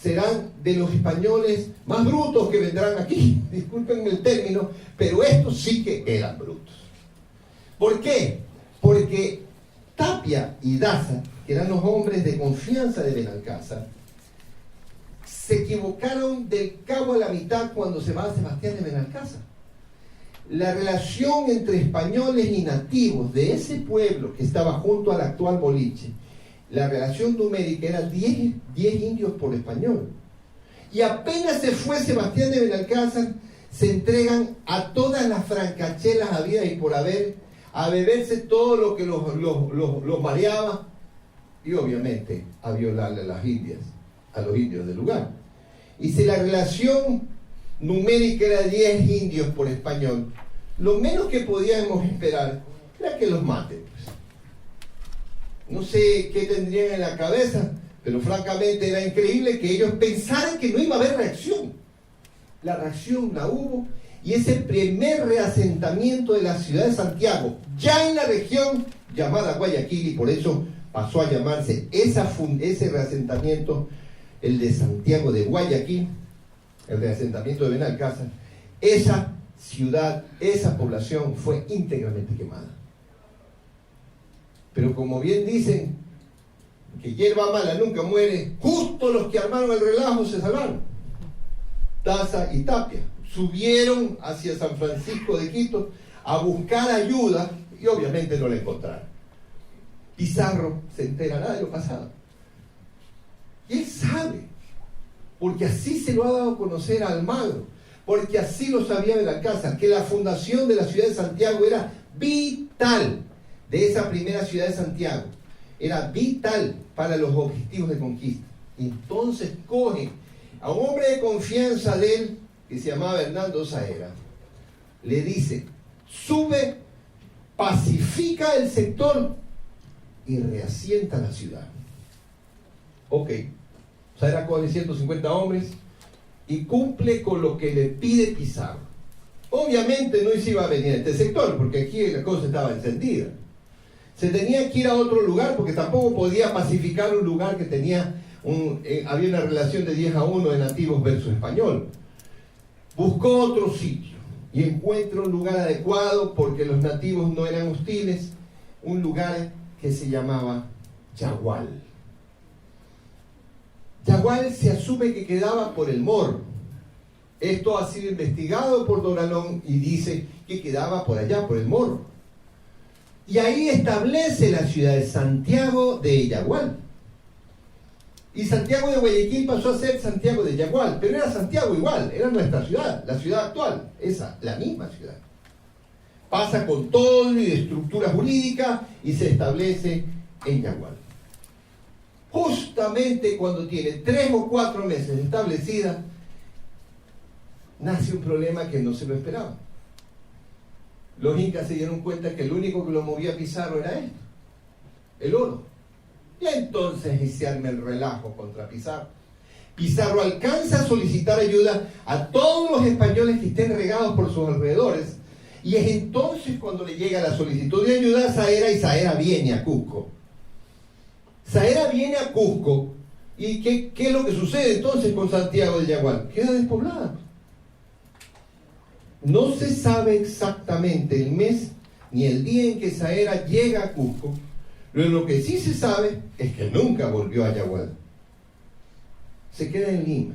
serán de los españoles más brutos que vendrán aquí. Disculpen el término, pero estos sí que eran brutos. ¿Por qué? Porque Tapia y Daza, que eran los hombres de confianza de Benalcázar, se equivocaron del cabo a la mitad cuando se va a Sebastián de Benalcázar. La relación entre españoles y nativos de ese pueblo que estaba junto al actual Boliche, la relación numérica era 10 indios por español. Y apenas se fue Sebastián de Benalcázar, se entregan a todas las francachelas habidas y por haber, a beberse todo lo que los mareaba y obviamente a violarle a los indios del lugar. Y si la relación numérica era 10 indios por español, lo menos que podíamos esperar era que los maten. No sé qué tendrían en la cabeza, pero francamente era increíble que ellos pensaran que no iba a haber reacción. La reacción la hubo, y ese primer reasentamiento de la ciudad de Santiago, ya en la región llamada Guayaquil, y por eso pasó a llamarse ese reasentamiento, el de Santiago de Guayaquil, el reasentamiento de Benalcázar, esa ciudad, esa población fue íntegramente quemada. Pero como bien dicen, que hierba mala nunca muere, justo los que armaron el relajo se salvaron. Daza y Tapia subieron hacia San Francisco de Quito a buscar ayuda y obviamente no la encontraron. Pizarro se enterará de lo pasado. Y él sabe, porque así se lo ha dado a conocer a Almagro, porque así lo sabía Benalcázar, que la fundación de la ciudad de Santiago era vital, de esa primera ciudad de Santiago, era vital para los objetivos de conquista. Entonces coge a un hombre de confianza de él, que se llamaba Hernando Saera, le dice: sube, pacifica el sector y reasienta la ciudad. Ok, Saera coge 150 hombres y cumple con lo que le pide Pizarro. Obviamente no se iba a venir a este sector, porque aquí la cosa estaba encendida. Se tenía que ir a otro lugar, porque tampoco podía pacificar un lugar que tenía había una relación de 10-1 de nativos versus español. Buscó otro sitio y encuentra un lugar adecuado, porque los nativos no eran hostiles, un lugar que se llamaba Yagual. Yagual se asume que quedaba por el Morro. Esto ha sido investigado por Doralón y dice que quedaba por allá, por el Morro. Y ahí establece la ciudad de Santiago de Yagual. Y Santiago de Guayaquil pasó a ser Santiago de Yagual, pero era Santiago igual, era nuestra ciudad, la ciudad actual, esa, la misma ciudad. Pasa con todo y de estructura jurídica y se establece en Yagual. Justamente cuando tiene 3 o 4 meses establecida, nace un problema que no se lo esperaba. Los incas se dieron cuenta que el único que lo movía a Pizarro era esto, el oro. Y entonces se arma el relajo contra Pizarro. Pizarro alcanza a solicitar ayuda a todos los españoles que estén regados por sus alrededores, y es entonces cuando le llega la solicitud de ayuda a Saera, y Saera viene a Cusco. Saera viene a Cusco, y ¿qué es lo que sucede entonces con Santiago de Yagual? Queda despoblada. No se sabe exactamente el mes ni el día en que Saera llega a Cusco, pero lo que sí se sabe es que nunca volvió a Yagual. Se queda en Lima.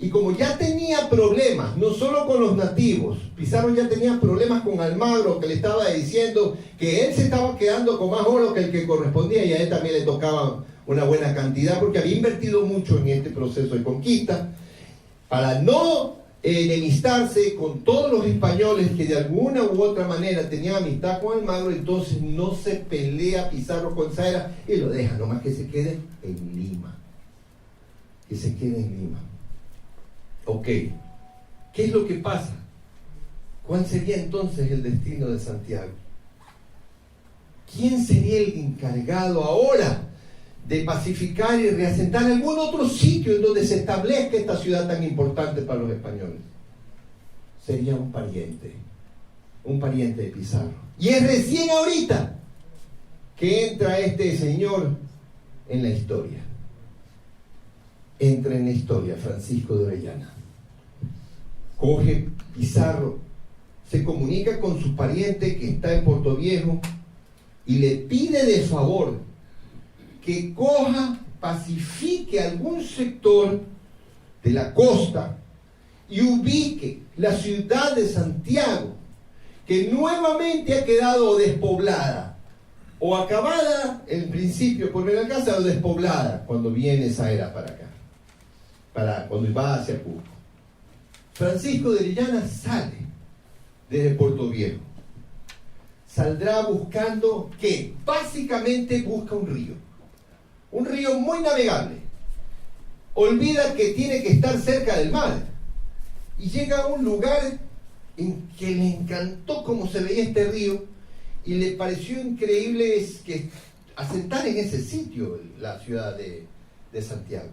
Y como ya tenía problemas, no solo con los nativos, Pizarro ya tenía problemas con Almagro, que le estaba diciendo que él se estaba quedando con más oro que el que correspondía, y a él también le tocaba una buena cantidad, porque había invertido mucho en este proceso de conquista, para no enemistarse con todos los españoles que de alguna u otra manera tenían amistad con Almagro. Entonces no se pelea Pizarro con Saera y lo deja nomás que se quede en Lima. Que se quede en Lima. Ok, ¿qué es lo que pasa? ¿Cuál sería entonces el destino de Santiago? ¿Quién sería el encargado ahora de pacificar y reasentar algún otro sitio en donde se establezca esta ciudad tan importante para los españoles? Sería un pariente de Pizarro. Y es recién ahorita que entra este señor en la historia. Entra en la historia Francisco de Orellana. Coge Pizarro, se comunica con su pariente que está en Portoviejo y le pide de favor que coja, pacifique algún sector de la costa y ubique la ciudad de Santiago, que nuevamente ha quedado despoblada, o acabada en principio por Benalcázar, o despoblada cuando viene Saera para acá, cuando va hacia Cusco. Francisco de Orellana sale desde Portoviejo, saldrá buscando ¿qué? Básicamente busca un río muy navegable. Olvida que tiene que estar cerca del mar y llega a un lugar en que le encantó cómo se veía este río y le pareció increíble que asentar en ese sitio la ciudad de Santiago.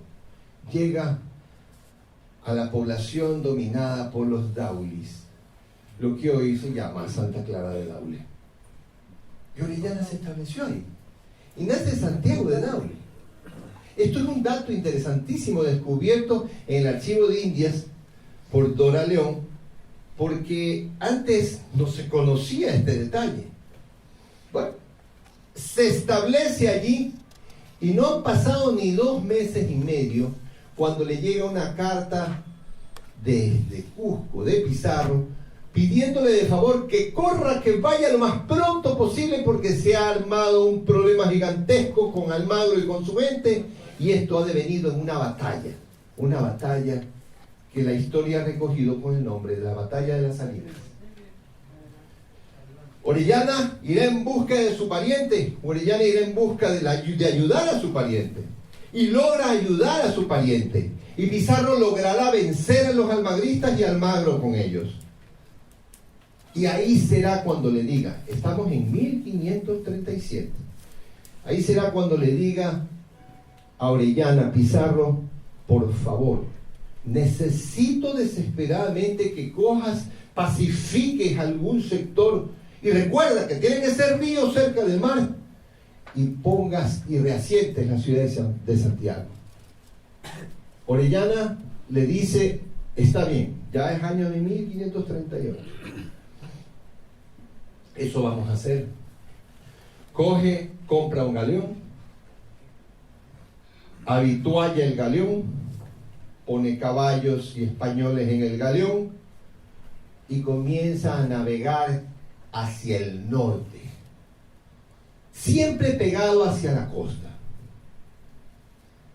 Llega a la población dominada por los daulis, lo que hoy se llama Santa Clara de Daule. Y Orellana se estableció ahí. Y nace Santiago de Daule. Esto es un dato interesantísimo descubierto en el Archivo de Indias por Dora León, porque antes no se conocía este detalle. Bueno, se establece allí y no han pasado ni 2 meses y medio cuando le llega una carta desde Cusco, de Pizarro, pidiéndole de favor que corra, que vaya lo más pronto posible porque se ha armado un problema gigantesco con Almagro y con su gente, y esto ha devenido en una batalla que la historia ha recogido con el nombre de la Batalla de las Salinas. Orellana irá en busca de su pariente, Orellana irá en busca de ayudar a su pariente, y logra ayudar a su pariente, y Pizarro logrará vencer a los almagristas y Almagro con ellos. Y ahí será cuando le diga, estamos en 1537, ahí será cuando le diga a Orellana: Pizarro, por favor, necesito desesperadamente que cojas, pacifiques algún sector, y recuerda que tienen que ser ríos cerca del mar, y pongas y reasientes la ciudad de Santiago. Orellana le dice: está bien, ya es año de 1538, eso vamos a hacer. Coge, compra un galeón, habitualla el galeón, pone caballos y españoles en el galeón y comienza a navegar hacia el norte, siempre pegado hacia la costa.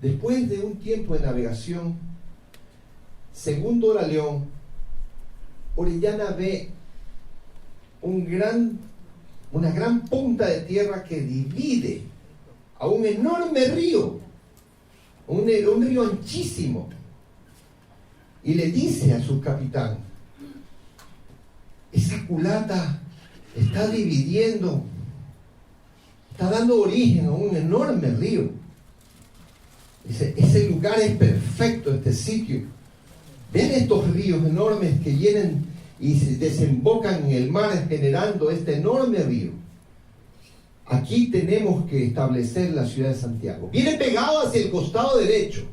Después de un tiempo de navegación, según Dora León, Orellana ve una gran punta de tierra que divide a un enorme río, un río anchísimo, y le dice a su capitán: esa culata está dividiendo, está dando origen a un enorme río. Dice: ese lugar es perfecto, este sitio. Ven estos ríos enormes que llenan y se desembocan en el mar, generando este enorme río. Aquí tenemos que establecer la ciudad de Santiago. Viene pegado hacia el costado derecho.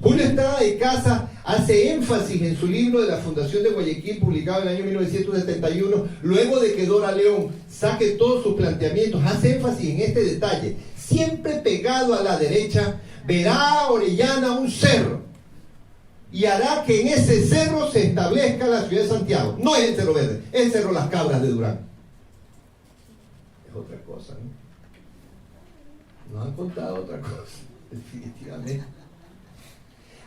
Julio Estrada de Casa hace énfasis en su libro de la Fundación de Guayaquil, publicado en el año 1971, luego de que Dora León saque todos sus planteamientos, hace énfasis en este detalle. Siempre pegado a la derecha, verá Orellana un cerro, y hará que en ese cerro se establezca la ciudad de Santiago. No es el Cerro Verde, es el Cerro Las Cabras de Durán. Es otra cosa, ¿no? Nos han contado otra cosa, definitivamente.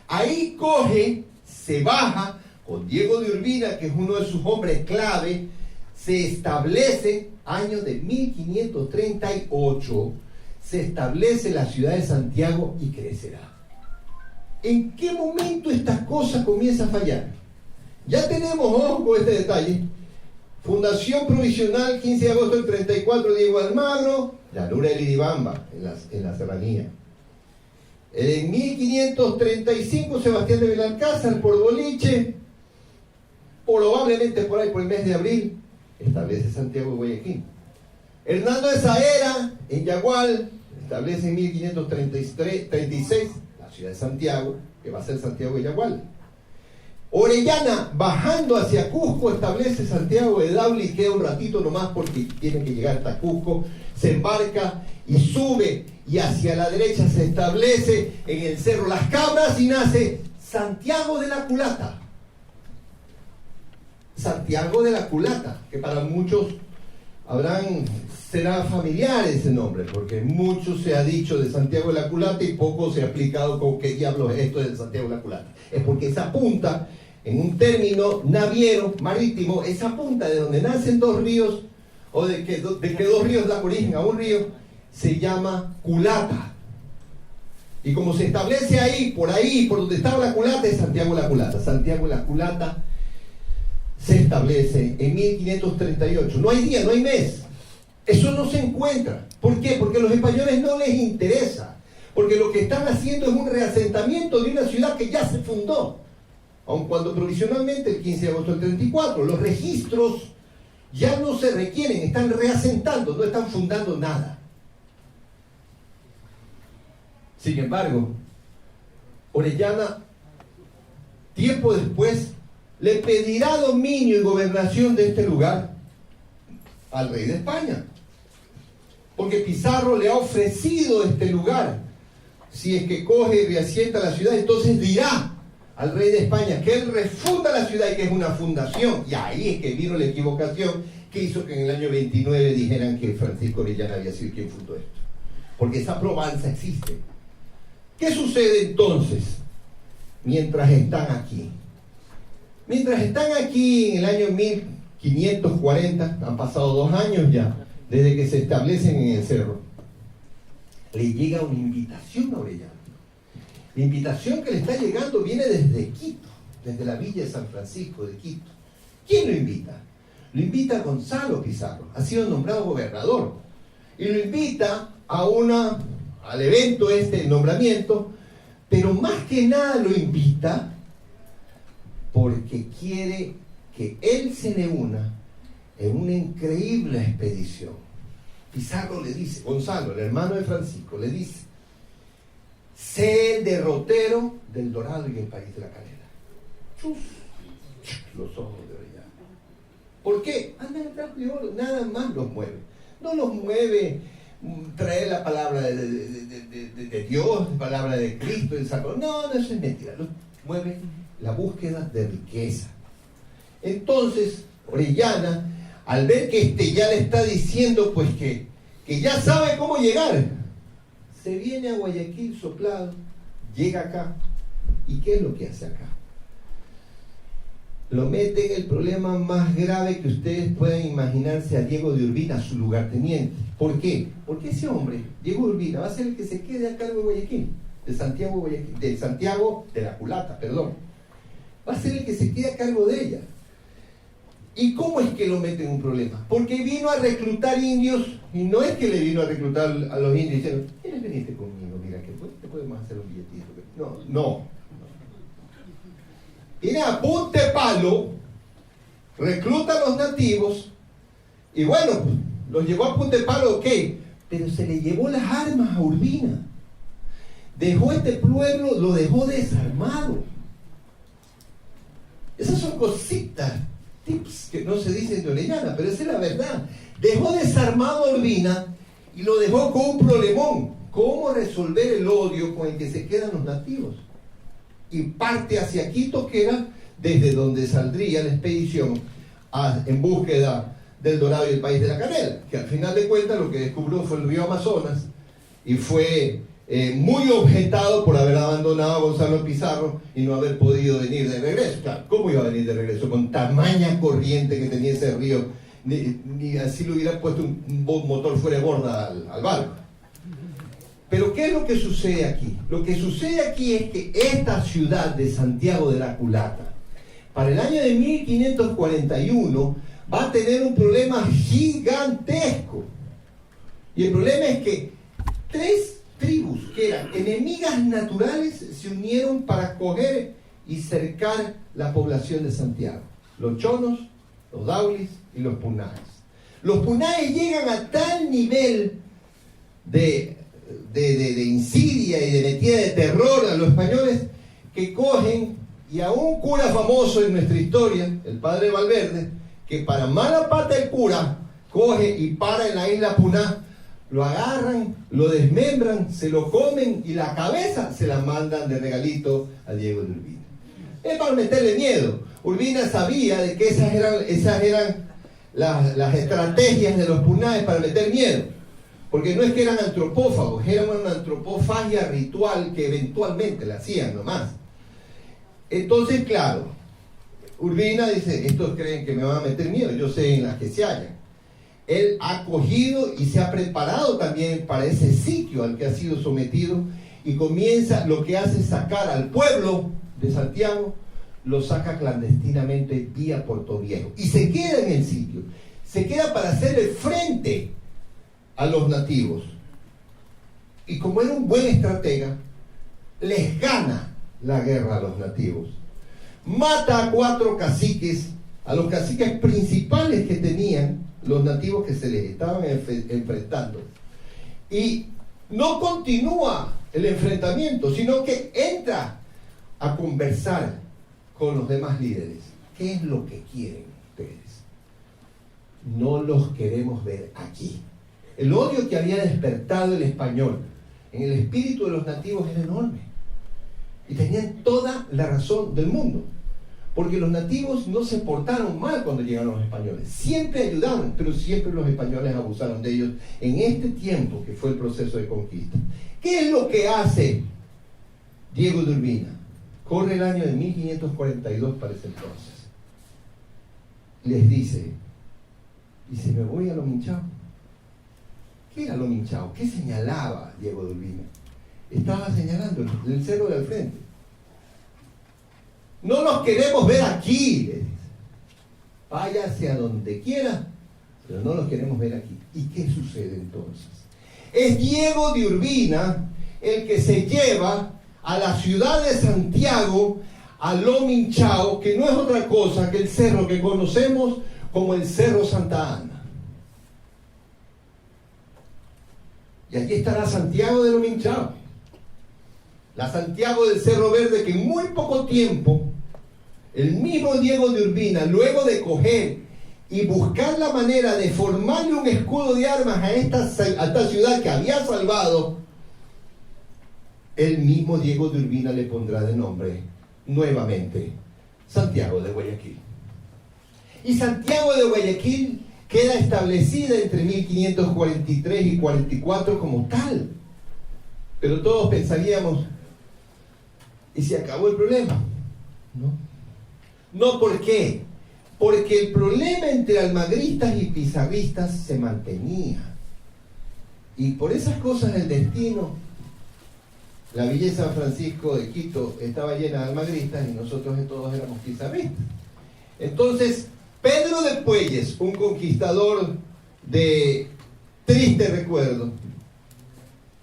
Ahí coge, se baja con Diego de Urbina, que es uno de sus hombres clave, se establece, año de 1538, se establece la ciudad de Santiago y crecerá. ¿En qué momento estas cosas comienzan a fallar? Ya tenemos, ojo con este detalle: fundación provisional 15 de agosto del 34, Diego Almagro, llanura de Liribamba, en la serranía. En 1535, Sebastián de Belalcázar, por Boliche, probablemente por ahí por el mes de abril, establece Santiago de Guayaquil. Hernando de Saavedra, en Yagual, establece en 1536 la ciudad de Santiago, que va a ser Santiago de Yagual. Orellana, bajando hacia Cusco, establece Santiago de Daule, y queda un ratito nomás porque tiene que llegar hasta Cusco, se embarca y sube, y hacia la derecha se establece en el Cerro Las Cabras y nace Santiago de la Culata. Santiago de la Culata, que para muchos será familiar ese nombre, porque mucho se ha dicho de Santiago de la Culata y poco se ha explicado con qué diablos es esto de Santiago de la Culata. Es porque esa punta, en un término naviero, marítimo, esa punta de donde nacen dos ríos, o de que dos ríos dan origen a un río, se llama culata. Y como se establece ahí, por donde estaba la culata, es Santiago la Culata. Santiago la Culata se establece en 1538. No hay día, no hay mes. Eso no se encuentra. ¿Por qué? Porque a los españoles no les interesa. Porque lo que están haciendo es un reasentamiento de una ciudad que ya se fundó. Aun cuando provisionalmente el 15 de agosto del 34, los registros ya no se requieren, están reasentando, no están fundando nada. Sin embargo, Orellana, tiempo después, le pedirá dominio y gobernación de este lugar al rey de España. Porque Pizarro le ha ofrecido este lugar. Si es que coge y reasienta la ciudad, entonces dirá al rey de España que él refunda la ciudad y que es una fundación. Y ahí es que vino la equivocación que hizo que en el año 29 dijeran que Francisco Orellana había sido quien fundó esto. Porque esa probanza existe. ¿Qué sucede entonces mientras están aquí? Mientras están aquí en el año 1540, han pasado 2 años ya, desde que se establecen en el cerro, le llega una invitación a Orellana. La invitación que le está llegando viene desde Quito, desde la villa de San Francisco de Quito. ¿Quién lo invita? Lo invita Gonzalo Pizarro, ha sido nombrado gobernador, y lo invita al evento el nombramiento, pero más que nada lo invita porque quiere que él se le una en una increíble expedición. Pizarro le dice, Gonzalo, el hermano de Francisco, le dice: sé el derrotero del Dorado y el país de la Canela. Chuf, los ojos de Orellana. ¿Por qué? Andan atrás de oro, nada más los mueve. No los mueve traer la palabra de Dios, la palabra de Cristo, el sacro. No, eso es mentira. Los mueve la búsqueda de riqueza. Entonces, Orellana, al ver que ya le está diciendo pues que ya sabe cómo llegar, se viene a Guayaquil soplado, llega acá. ¿Y qué es lo que hace acá? Lo mete en el problema más grave que ustedes puedan imaginarse, a Diego de Urbina, su lugarteniente. ¿Por qué? Porque ese hombre, Diego de Urbina, va a ser el que se quede a cargo de Guayaquil, de Santiago de la Culata, perdón. Va a ser el que se quede a cargo de ella. ¿Y cómo es que lo mete en un problema? Porque vino a reclutar indios, y no es que le vino a reclutar a los indios y dijeron: ¿quieres venirte conmigo? Mira, que te podemos hacer un billetito. No. Viene a punta de palo, recluta a los nativos, y bueno, los llevó a punta de palo, ok, pero se le llevó las armas a Urbina. Dejó este pueblo, lo dejó desarmado. Esas son cositas, tips que no se dicen de Orellana, pero esa es la verdad. Dejó desarmado a Urbina y lo dejó con un problemón. ¿Cómo resolver el odio con el que se quedan los nativos? Y parte hacia Quito, que era desde donde saldría la expedición en búsqueda del Dorado y el país de la Canela, que al final de cuentas lo que descubrió fue el río Amazonas, y fue muy objetado por haber abandonado a Gonzalo Pizarro y no haber podido venir de regreso. Claro, ¿cómo iba a venir de regreso con tamaña corriente que tenía ese río? Ni así le hubiera puesto un motor fuera de borda al barco. Pero ¿qué es lo que sucede aquí? Lo que sucede aquí es que esta ciudad de Santiago de la Culata, para el año de 1541, va a tener un problema gigantesco. Y el problema es que 3 tribus que eran enemigas naturales se unieron para coger y cercar la población de Santiago: los chonos, los daulis y los punaes. Los punaes llegan a tal nivel de insidia y de metida de terror a los españoles que cogen, y a un cura famoso en nuestra historia, el padre Valverde, que para mala pata el cura coge y para en la isla Puná, lo agarran, lo desmembran, se lo comen y la cabeza se la mandan de regalito a Diego de Urbina. Es para meterle miedo. Urbina sabía de que esas eran las estrategias de los punaes para meter miedo. Porque no es que eran antropófagos, eran una antropofagia ritual que eventualmente la hacían nomás. Entonces, claro, Urbina dice: estos creen que me van a meter miedo, yo sé en las que se hallan. Él ha acogido y se ha preparado también para ese sitio al que ha sido sometido, y comienza, lo que hace es sacar al pueblo de Santiago, lo saca clandestinamente vía Puerto Viejo y se queda en el sitio, se queda para hacerle frente a los nativos, y como era un buen estratega, les gana la guerra a los nativos, mata a 4 caciques, a los caciques principales que tenían los nativos que se les estaban enfrentando, y no continúa el enfrentamiento, sino que entra a conversar con los demás líderes. ¿Qué es lo que quieren ustedes? No los queremos ver aquí. El odio que había despertado el español en el espíritu de los nativos era enorme, y tenían toda la razón del mundo, porque los nativos no se portaron mal cuando llegaron los españoles, siempre ayudaron, pero siempre los españoles abusaron de ellos en este tiempo que fue el proceso de conquista. ¿Qué es lo que hace Diego de Urbina? Corre el año de 1542 para ese entonces. Les dice, me voy a Lominchao. ¿Qué era Lominchao? ¿Qué señalaba Diego de Urbina? Estaba señalando el cerro del frente. No nos queremos ver aquí, les dice. Váyase a donde quiera, pero no los queremos ver aquí. ¿Y qué sucede entonces? Es Diego de Urbina el que se lleva a la ciudad de Santiago, a Lominchao, que no es otra cosa que el cerro que conocemos como el Cerro Santa Ana. Y aquí estará Santiago de Lominchao, la Santiago del Cerro Verde, que en muy poco tiempo el mismo Diego de Urbina, luego de coger y buscar la manera de formarle un escudo de armas a esta ciudad que había salvado, el mismo Diego de Urbina le pondrá de nombre nuevamente Santiago de Guayaquil. Y Santiago de Guayaquil queda establecida entre 1543 y 44 como tal. Pero todos pensaríamos, ¿y se acabó el problema? No, ¿por qué? Porque el problema entre almagristas y pizarristas se mantenía. Y por esas cosas del destino, la Villa de San Francisco de Quito estaba llena de almagristas y nosotros todos éramos pizarristas. Entonces, Pedro de Puelles, un conquistador de triste recuerdo,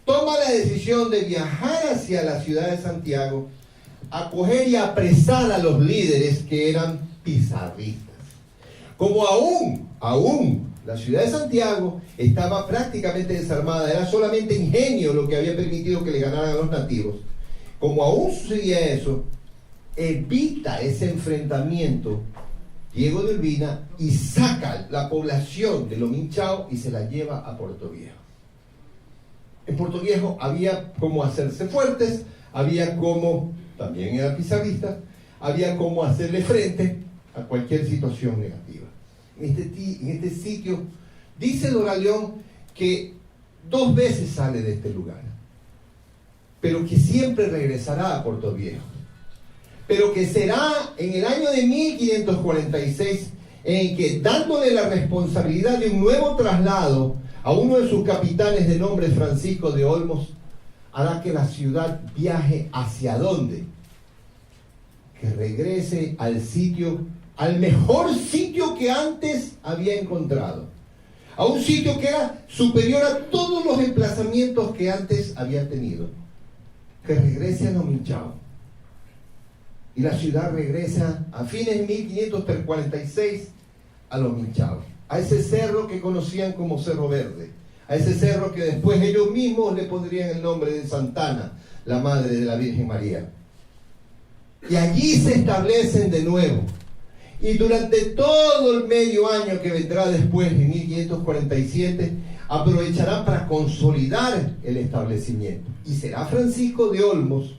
toma la decisión de viajar hacia la ciudad de Santiago, acoger y apresar a los líderes que eran pizarristas. Como aún la ciudad de Santiago estaba prácticamente desarmada, era solamente ingenio lo que había permitido que le ganaran a los nativos. Como aún sucedía eso, evita ese enfrentamiento Diego de Urbina y saca la población de Lominchao y se la lleva a Puerto Viejo. En Puerto Viejo había como hacerse fuertes, había como, también era pizarrista, había como hacerle frente a cualquier situación negativa. En este sitio, dice Dora León que 2 veces sale de este lugar, pero que siempre regresará a Puerto Viejo. Pero que será en el año de 1546 en que, dándole la responsabilidad de un nuevo traslado a uno de sus capitanes de nombre Francisco de Olmos, hará que la ciudad viaje ¿hacia dónde? Que regrese al sitio, al mejor sitio que antes había encontrado, a un sitio que era superior a todos los emplazamientos que antes había tenido, que regrese a Lominchao. Y la ciudad regresa a fines de 1546 a Lominchao, a ese cerro que conocían como Cerro Verde, a ese cerro que después ellos mismos le pondrían el nombre de Santana, la madre de la Virgen María. Y allí se establecen de nuevo. Y durante todo el medio año que vendrá después, en 1547, aprovecharán para consolidar el establecimiento. Y será Francisco de Olmos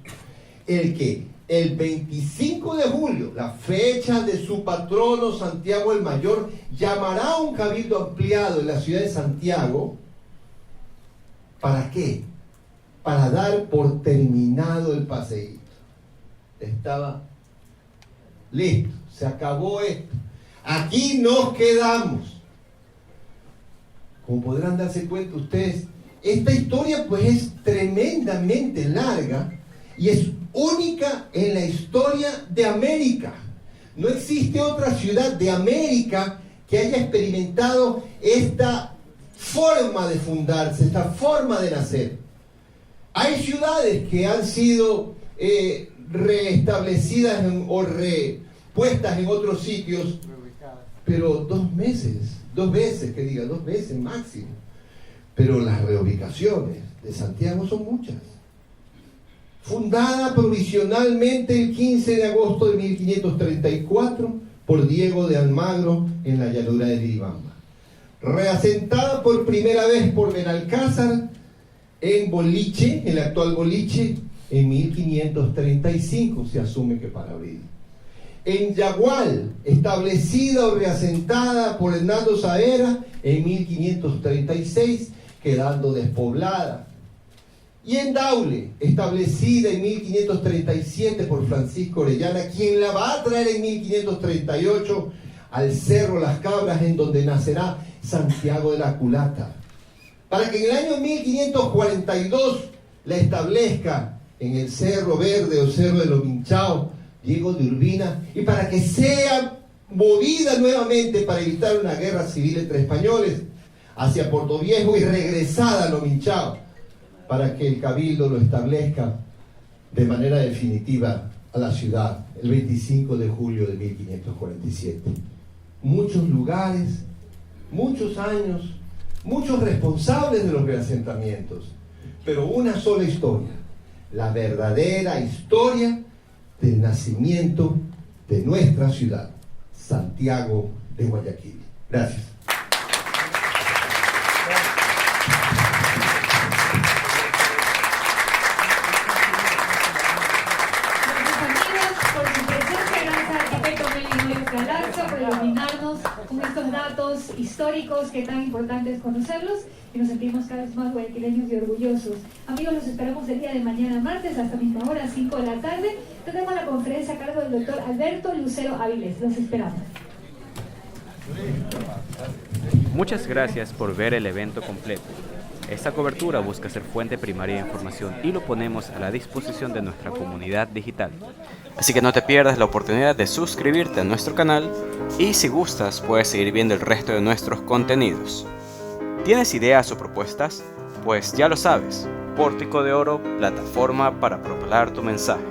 el que el 25 de julio, la fecha de su patrono Santiago el Mayor, llamará a un cabildo ampliado en la ciudad de Santiago. ¿Para qué? Para dar por terminado el paseíto. Estaba listo, se acabó esto. Aquí nos quedamos. Como podrán darse cuenta ustedes, esta historia pues es tremendamente larga y es única en la historia de América. No existe otra ciudad de América que haya experimentado esta forma de fundarse, esta forma de nacer. Hay ciudades que han sido reestablecidas o repuestas en otros sitios, pero 2 veces máximo. Pero las reubicaciones de Santiago son muchas. Fundada provisionalmente el 15 de agosto de 1534 por Diego de Almagro en la llanura de Diribamba. Reasentada por primera vez por Benalcázar en Boliche, el actual Boliche, en 1535, se asume que para abril. En Yagual, establecida o reasentada por Hernando Saavedra en 1536, quedando despoblada. Y en Daule, establecida en 1537 por Francisco Orellana, quien la va a traer en 1538 al Cerro Las Cabras, en donde nacerá Santiago de la Culata, para que en el año 1542 la establezca en el Cerro Verde o Cerro de los Minchao, Diego de Urbina, y para que sea movida nuevamente para evitar una guerra civil entre españoles hacia Portoviejo y regresada a los Minchao, para que el Cabildo lo establezca de manera definitiva a la ciudad el 25 de julio de 1547. Muchos lugares, muchos años, muchos responsables de los reasentamientos, pero una sola historia, la verdadera historia del nacimiento de nuestra ciudad, Santiago de Guayaquil. Gracias. Por iluminarnos con estos datos históricos que tan importante es conocerlos, y nos sentimos cada vez más guayaquileños y orgullosos. Amigos, los esperamos el día de mañana martes hasta misma hora, 5 de la tarde. Tendremos la conferencia a cargo del doctor Alberto Lucero Áviles. Los esperamos. Muchas gracias por ver el evento completo. Esta cobertura busca ser fuente primaria de información y lo ponemos a la disposición de nuestra comunidad digital. Así que no te pierdas la oportunidad de suscribirte a nuestro canal y si gustas puedes seguir viendo el resto de nuestros contenidos. ¿Tienes ideas o propuestas? Pues ya lo sabes, Pórtico de Oro, plataforma para propagar tu mensaje.